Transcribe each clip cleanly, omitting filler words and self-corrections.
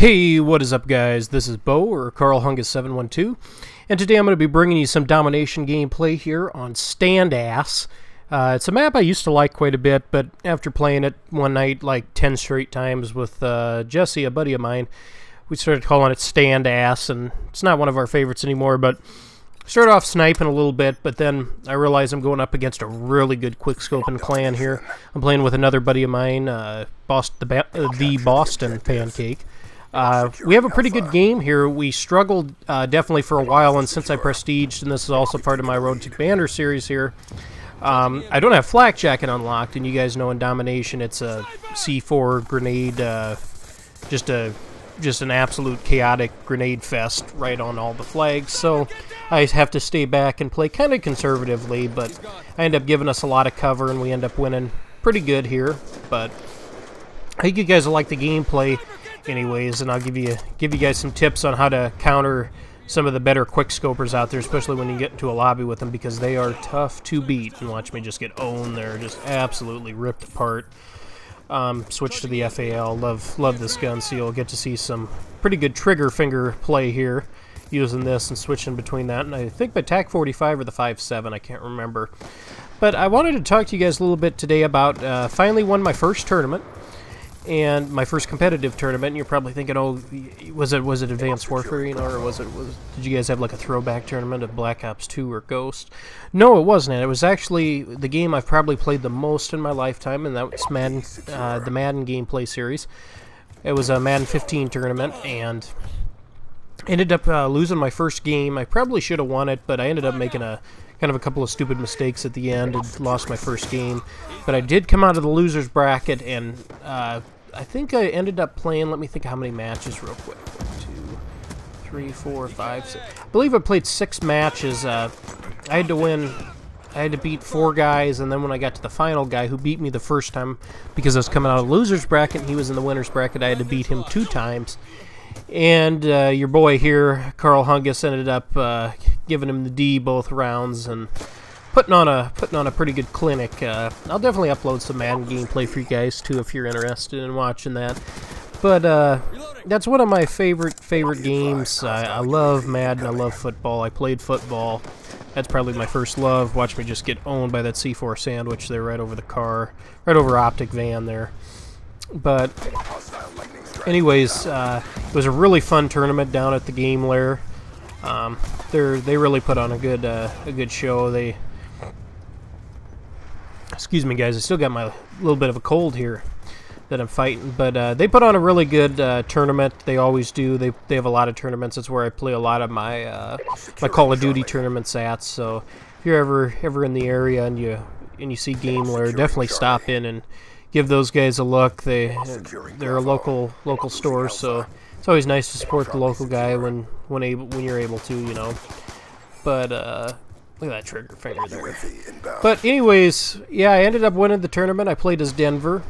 Hey, what is up, guys? This is Bo, or Carl Hungus712, and today I'm going to be bringing you some domination gameplay here on Standass. It's a map I used to like quite a bit, but after playing it one night like 10 straight times with Jesse, a buddy of mine, we started calling it Standass, and it's not one of our favorites anymore, but started off sniping a little bit, but then I realized I'm going up against a really good quickscoping clan here. I'm playing with another buddy of mine, the Boston Pancake. We have a pretty good game here. We struggled definitely for a while, and since I prestiged, and this is also part of my Road to Commander series here, I don't have Flak Jacket unlocked, and you guys know in Domination it's a C4 grenade, just an absolute chaotic grenade fest right on all the flags, so I have to stay back and play kind of conservatively, but I end up giving us a lot of cover, and we end up winning pretty good here. But I think you guys will like the gameplay anyways, and I'll give you guys some tips on how to counter some of the better quickscopers out there, especially when you get into a lobby with them, because they are tough to beat. And watch me just get owned there, just absolutely ripped apart. Switch to the FAL. Love this gun, so you'll get to see some pretty good trigger finger play here using this and switching between that. And I think my TAC 45 or the 5.7, I can't remember. But I wanted to talk to you guys a little bit today about finally won my first tournament. And my first competitive tournament, and you're probably thinking, oh, was it Advanced Warfare, you know, or did you guys have like a throwback tournament of Black Ops 2 or Ghost? No, it wasn't. It was actually the game I've probably played the most in my lifetime, and that was Madden, the Madden gameplay series. It was a Madden 15 tournament, and ended up losing my first game. I probably should have won it, but I ended up making a couple of stupid mistakes at the end and lost my first game. But I did come out of the losers bracket, and I think I ended up playing, let me think how many matches real quick. 1, 2, 3, 4, 5, 6. I believe I played 6 matches. I had to win. I had to beat 4 guys, and then when I got to the final guy who beat me the first time, because I was coming out of the losers bracket and he was in the winners bracket, I had to beat him 2 times. And your boy here, Carl Hungus, ended up giving him the D both rounds and putting on a pretty good clinic. I'll definitely upload some Madden gameplay for you guys too if you're interested in watching that. But that's one of my favorite games. I love Madden. I love football. I played football. That's probably my first love. Watch me just get owned by that C4 sandwich there right over the car, right over Optic Van there. But anyways, it was a really fun tournament down at the Game Lair. They really put on a good show. Excuse me, guys. I still got my little bit of a cold here that I'm fighting, but they put on a really good tournament. They always do. They have a lot of tournaments. That's where I play a lot of my my Call of Duty tournaments at. So if you're ever in the area and you see Game Lair, definitely stop in and give those guys a look. They're a local store, so it's always nice to support the local guy when you're able to, you know. But look at that trigger finger there. But anyways, yeah, I ended up winning the tournament. I played as Denver,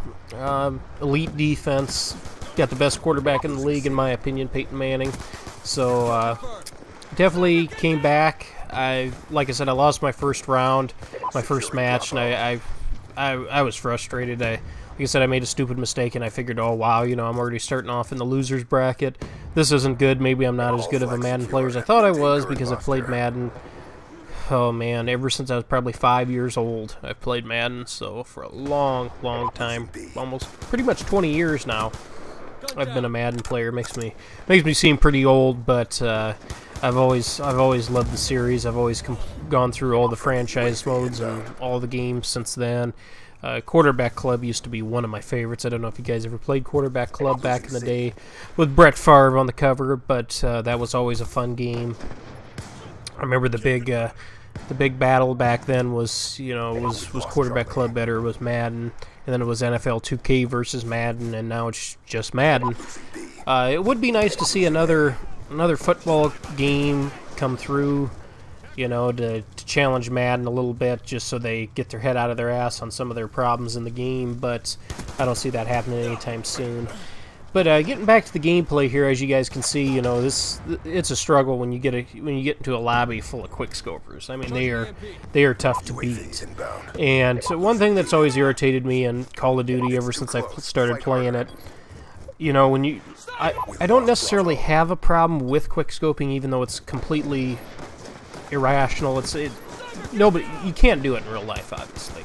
elite defense, got the best quarterback in the league in my opinion, Peyton Manning. So definitely came back. Like I said, I lost my first round, my first match, and I was frustrated. Like I said, I made a stupid mistake, and I figured, oh wow, you know, I'm already starting off in the losers bracket. This isn't good. Maybe I'm not as good of a Madden player as I thought I was, because I played Madden. Oh man, ever since I was probably 5 years old, I've played Madden. So for a long time, almost pretty much 20 years now, I've been a Madden player. Makes me seem pretty old, but I've always loved the series. I've always gone through all the franchise modes and all the games since then. Quarterback Club used to be one of my favorites. I don't know if you guys ever played Quarterback Club back in the day with Brett Favre on the cover, but that was always a fun game. I remember the big battle back then was, you know, was Quarterback Club better? It was Madden, and then it was NFL 2K versus Madden, and now it's just Madden. It would be nice to see another football game come through, you know, to challenge Madden a little bit, just so they get their head out of their ass on some of their problems in the game, but I don't see that happening anytime soon. But getting back to the gameplay here, as you guys can see, you know, it's a struggle when you get into a lobby full of quickscopers. I mean, they are tough to beat. And so one thing that's always irritated me in Call of Duty ever since I started playing it you know, when you... I don't necessarily have a problem with quickscoping, even though it's completely irrational. Nobody... You can't do it in real life, obviously.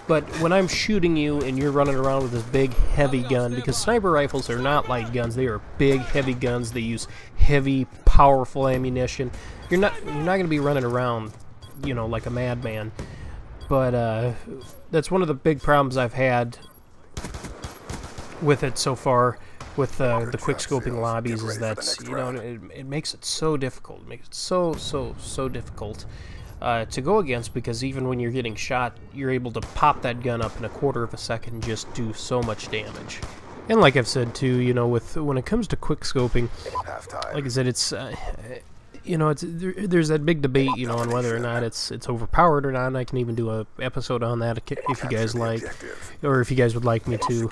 But when I'm shooting you and you're running around with this big, heavy gun, because sniper rifles are not light guns, they are big, heavy guns. They use heavy, powerful ammunition. You're not going to be running around, you know, like a madman. But that's one of the big problems I've had with it so far, with the quickscoping lobbies, is that, you know, it makes it so difficult. It makes it so difficult to go against, because even when you're getting shot, you're able to pop that gun up in a quarter of a second and just do so much damage. And like I've said too, you know, when it comes to quickscoping, like I said, it's you know, there's that big debate, you know, on whether or not it's overpowered or not, and I can even do a episode on that if you guys like, or if you guys would like me to.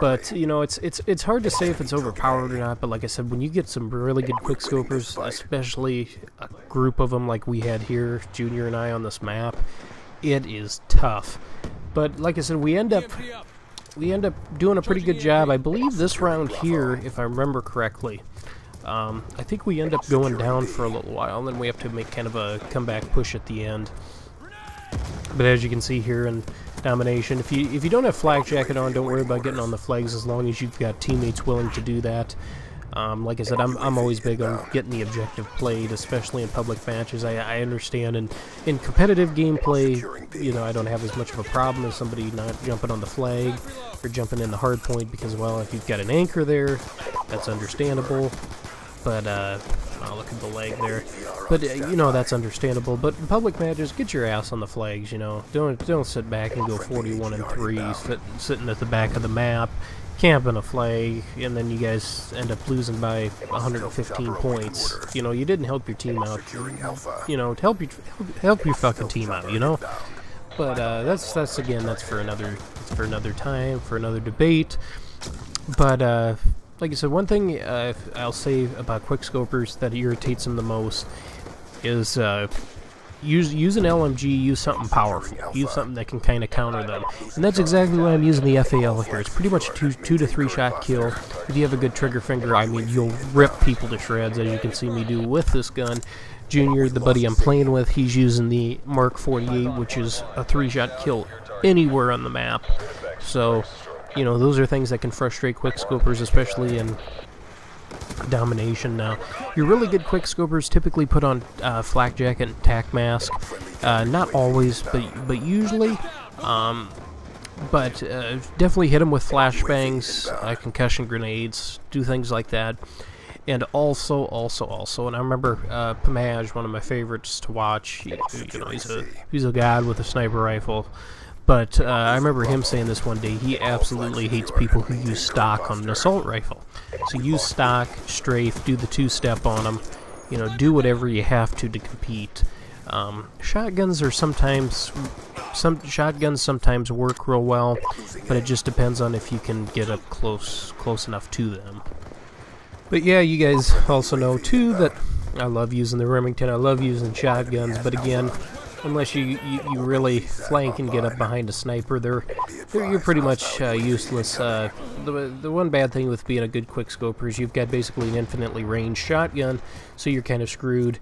But, you know, it's hard to say if it's overpowered or not, but like I said, when you get some really good quickscopers, especially a group of them like we had here, Junior and I, on this map, it is tough. But like I said, we end up doing a pretty good job. I believe this round here, if I remember correctly, I think we end up going down for a little while, and then we have to make kind of a comeback push at the end. But as you can see here in Domination, if you don't have Flak Jacket on, don't worry about getting on the flags as long as you've got teammates willing to do that. Like I said, I'm always big on getting the objective played, especially in public matches. I understand in competitive gameplay, you know, I don't have as much of a problem as somebody not jumping on the flag or jumping in the hard point, because, well, if you've got an anchor there, that's understandable. But, oh, look at the leg there. But, you know, that's understandable. But in public matches, get your ass on the flags, you know. Don't sit back and go 41-3, sitting at the back of the map, camping a flag, and then you guys end up losing by 115 points. You know, you didn't help your team out. You know, help your fucking team out, you know. But that's for another time, for another debate. But like I said, one thing I'll say about quickscopers that irritates them the most is use an LMG, use something powerful, use something that can kind of counter them. And that's exactly why I'm using the FAL here. It's pretty much a 2 to 3 shot kill. If you have a good trigger finger, I mean, you'll rip people to shreds, as you can see me do with this gun. Junior, the buddy I'm playing with, he's using the Mark 48, which is a 3-shot kill anywhere on the map. So, you know, those are things that can frustrate quickscopers, especially in Domination. Now, your really good quickscopers typically put on Flak Jacket and Tac Mask. Not always, but usually. But definitely hit them with flashbangs, concussion grenades, do things like that. And also, and I remember Pamaj, one of my favorites to watch. You know, he's a god with a sniper rifle. But I remember him saying this one day, he absolutely hates people who use stock on an assault rifle. So use stock, strafe, do the 2-step on them, you know, do whatever you have to compete. Shotguns are sometimes work real well, but it just depends on if you can get up close enough to them. But yeah, you guys also know too that I love using the Remington, I love using shotguns, but again, unless you really flank and get up behind a sniper, you're pretty much useless. The one bad thing with being a good quickscoper is you've got basically an infinitely ranged shotgun, so you're kind of screwed.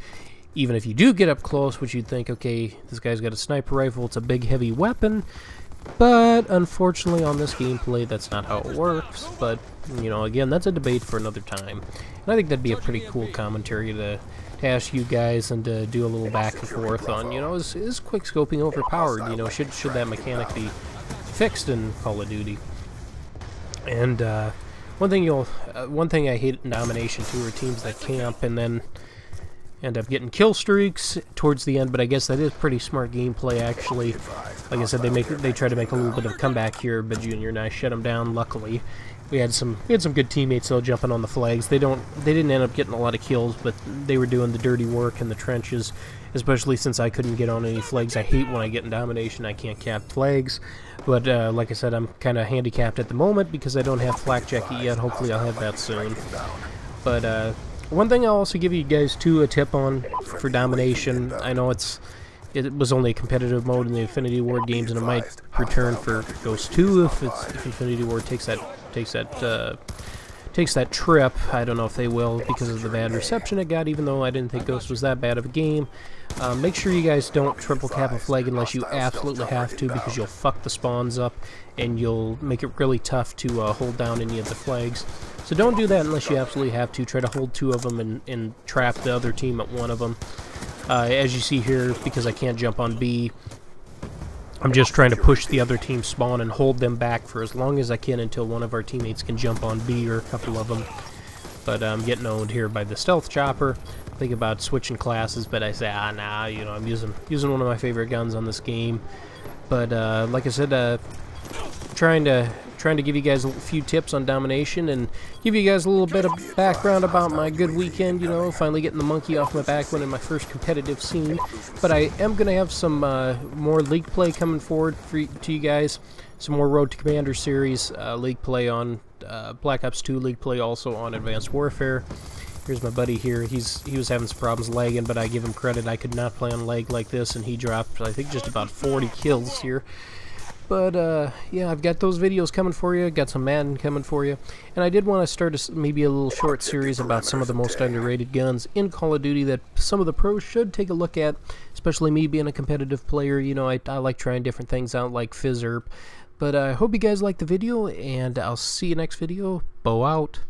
Even if you do get up close, which you'd think, okay, this guy's got a sniper rifle, it's a big heavy weapon, but unfortunately on this gameplay that's not how it works. But, you know, again, that's a debate for another time. And I think that'd be a pretty cool commentary to ask you guys and to do a little back and forth on, you know, is quickscoping overpowered? You know, should that mechanic be fixed in Call of Duty? And one thing I hate in Domination too are teams that camp and then end up getting kill streaks towards the end. But I guess that is pretty smart gameplay, actually. Like I said, they try to make a little bit of a comeback here, but Junior and I shut them down. Luckily, we had some good teammates though jumping on the flags. They didn't end up getting a lot of kills, but they were doing the dirty work in the trenches, especially since I couldn't get on any flags. I hate when I get in Domination I can't cap flags. But like I said, I'm kind of handicapped at the moment because I don't have Flak Jacket yet. Hopefully I'll have that soon. But one thing I'll also give you guys too a tip on for Domination. I know it was only a competitive mode in the Infinity Ward games, and it might return for Ghost 2 if Infinity Ward takes that takes that trip. I don't know if they will because of the bad reception it got, even though I didn't think Ghost was that bad of a game. Make sure you guys don't triple cap a flag unless you absolutely have to, because you'll fuck the spawns up and you'll make it really tough to hold down any of the flags. So don't do that unless you absolutely have to. Try to hold 2 of them and trap the other team at 1 of them. As you see here, because I can't jump on B, I'm just trying to push the other team spawn and hold them back for as long as I can until one of our teammates can jump on B, or a couple of them. But I'm getting owned here by the stealth chopper. Think about switching classes, but I say, nah, you know, I'm using one of my favorite guns on this game. But like I said, trying to give you guys a few tips on domination and give you guys a little bit of background about my good weekend, you know, finally getting the monkey off my back winning my first competitive scene. But I am going to have some more League play coming forward to you guys, some more Road to Commander series, League play on Black Ops 2, League play also on Advanced Warfare. Here's my buddy here. He was having some problems lagging, but I give him credit. I could not play on lag like this, and he dropped, I think, just about 40 kills here. But, yeah, I've got those videos coming for you. Got some Madden coming for you. And I did want to start maybe a little short series about some of the most underrated guns in Call of Duty that some of the pros should take a look at, especially me being a competitive player. You know, I like trying different things out, like FizzErp. But I hope you guys liked the video, and I'll see you next video. Bow out.